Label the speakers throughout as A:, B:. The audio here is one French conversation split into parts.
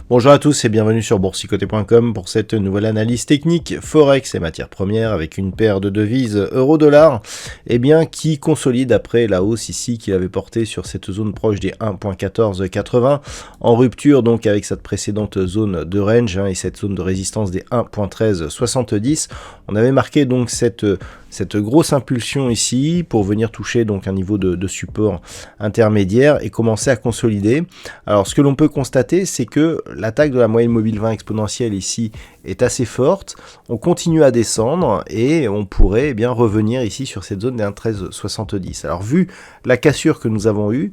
A: Bonjour à tous et bienvenue sur boursicoté.com pour cette nouvelle analyse technique Forex et matières premières avec une paire de devises euro-dollar qui consolide après la hausse ici qu'il avait portée sur cette zone proche des 1.1480 en rupture donc avec cette précédente zone de range et cette zone de résistance des 1.1370. On avait marqué donc cette grosse impulsion ici pour venir toucher donc un niveau de support intermédiaire et commencer à consolider. Alors ce que l'on peut constater, c'est que l'attaque de la moyenne mobile 20 exponentielle ici est assez forte. On continue à descendre et on pourrait revenir ici sur cette zone des 1.1370. Alors vu la cassure que nous avons eue,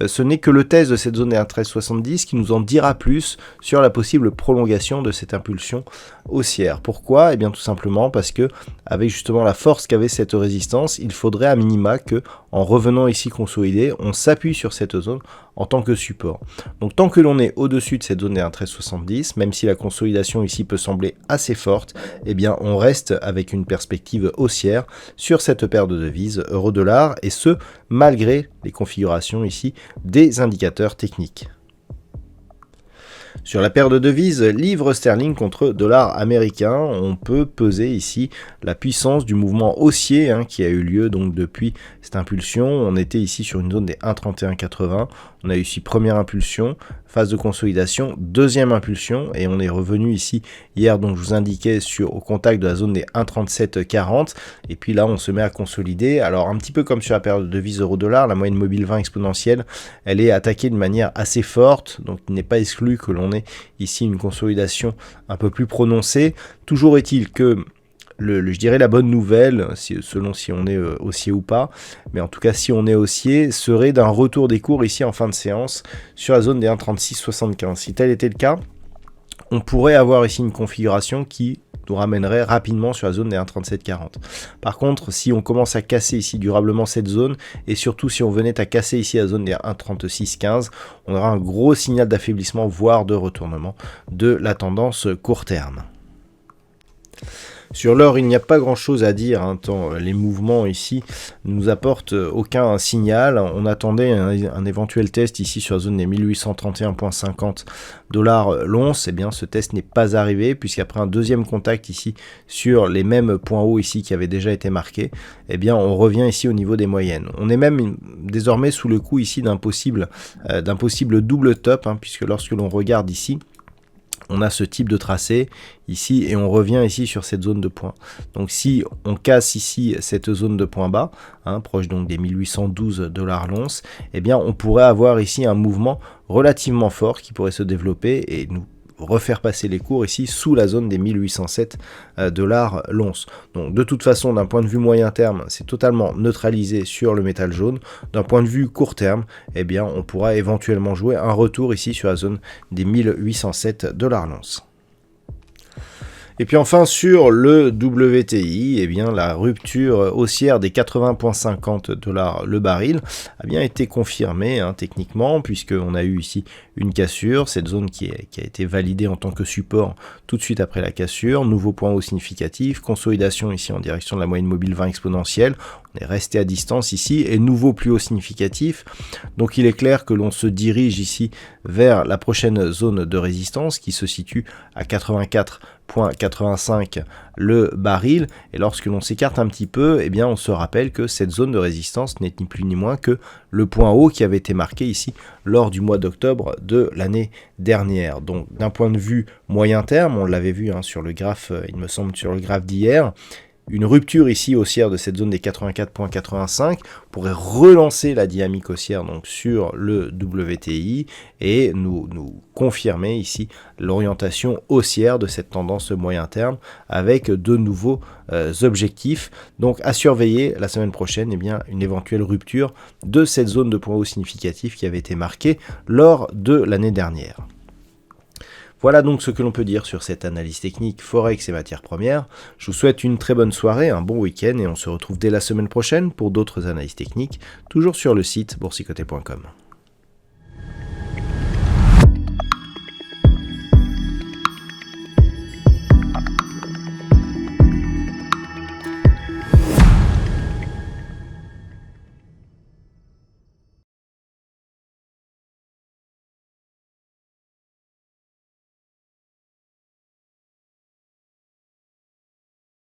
A: ce n'est que le test de cette zone des 1.1370 qui nous en dira plus sur la possible prolongation de cette impulsion haussière. Pourquoi ? Tout simplement parce que avec justement la force qu'avait cette résistance, il faudrait à minima que en revenant ici consolider, on s'appuie sur cette zone en tant que support. Donc tant que l'on est au-dessus de cette zone des 1.1370, même si la consolidation ici peut sembler assez forte, on reste avec une perspective haussière sur cette paire de devises euro-dollar et ce malgré les configurations ici des indicateurs techniques. Sur la paire de devises livre sterling contre dollar américain, on peut peser ici la puissance du mouvement haussier qui a eu lieu donc depuis cette impulsion. On était ici sur une zone des 1.3180, on a eu ici première impulsion, phase de consolidation, deuxième impulsion et on est revenu ici hier donc je vous indiquais au contact de la zone des 1.3740 et puis là on se met à consolider. Alors un petit peu comme sur la paire de devises euro-dollar, la moyenne mobile 20 exponentielle elle est attaquée de manière assez forte, donc il n'est pas exclu que l'on ait ici une consolidation un peu plus prononcée. Toujours est-il que je dirais la bonne nouvelle, selon si on est haussier ou pas, mais en tout cas si on est haussier, serait d'un retour des cours ici en fin de séance sur la zone des 1.3675. Si tel était le cas, on pourrait avoir ici une configuration qui nous ramènerait rapidement sur la zone des 1.3740. Par contre, si on commence à casser ici durablement cette zone, et surtout si on venait à casser ici la zone des 1.3615, on aura un gros signal d'affaiblissement, voire de retournement de la tendance court terme. Sur l'or, il n'y a pas grand chose à dire, tant les mouvements ici ne nous apportent aucun signal. On attendait un éventuel test ici sur la zone des 1831,50 $ l'once. Ce test n'est pas arrivé puisqu'après un deuxième contact ici sur les mêmes points hauts ici qui avaient déjà été marqués, on revient ici au niveau des moyennes. On est même désormais sous le coup ici d'un possible double top, puisque lorsque l'on regarde ici, on a ce type de tracé ici et on revient ici sur cette zone de points. Donc si on casse ici cette zone de points bas, proche donc des 1812 $ l'once, on pourrait avoir ici un mouvement relativement fort qui pourrait se développer et nous refaire passer les cours ici sous la zone des 1807 $ l'once. Donc de toute façon, d'un point de vue moyen terme, c'est totalement neutralisé sur le métal jaune. D'un point de vue court terme, on pourra éventuellement jouer un retour ici sur la zone des 1807 $ l'once. Et puis enfin sur le WTI, la rupture haussière des 80,50 $ le baril a bien été confirmée techniquement, puisqu'on a eu ici une cassure, cette zone qui a été validée en tant que support tout de suite après la cassure, nouveau point haut significatif, consolidation ici en direction de la moyenne mobile 20 exponentielle, on est resté à distance ici et nouveau plus haut significatif. Donc il est clair que l'on se dirige ici vers la prochaine zone de résistance qui se situe à 84,85 le baril, et lorsque l'on s'écarte un petit peu, on se rappelle que cette zone de résistance n'est ni plus ni moins que le point haut qui avait été marqué ici lors du mois d'octobre de l'année dernière. Donc d'un point de vue moyen terme, on l'avait vu sur le graphe, il me semble sur le graphe d'hier, une rupture ici haussière de cette zone des 84,85 pourrait relancer la dynamique haussière donc sur le WTI et nous confirmer ici l'orientation haussière de cette tendance moyen terme avec de nouveaux objectifs. Donc à surveiller la semaine prochaine une éventuelle rupture de cette zone de point haut significatif qui avait été marquée lors de l'année dernière. Voilà donc ce que l'on peut dire sur cette analyse technique Forex et matières premières. Je vous souhaite une très bonne soirée, un bon week-end et on se retrouve dès la semaine prochaine pour d'autres analyses techniques, toujours sur le site boursicoté.com.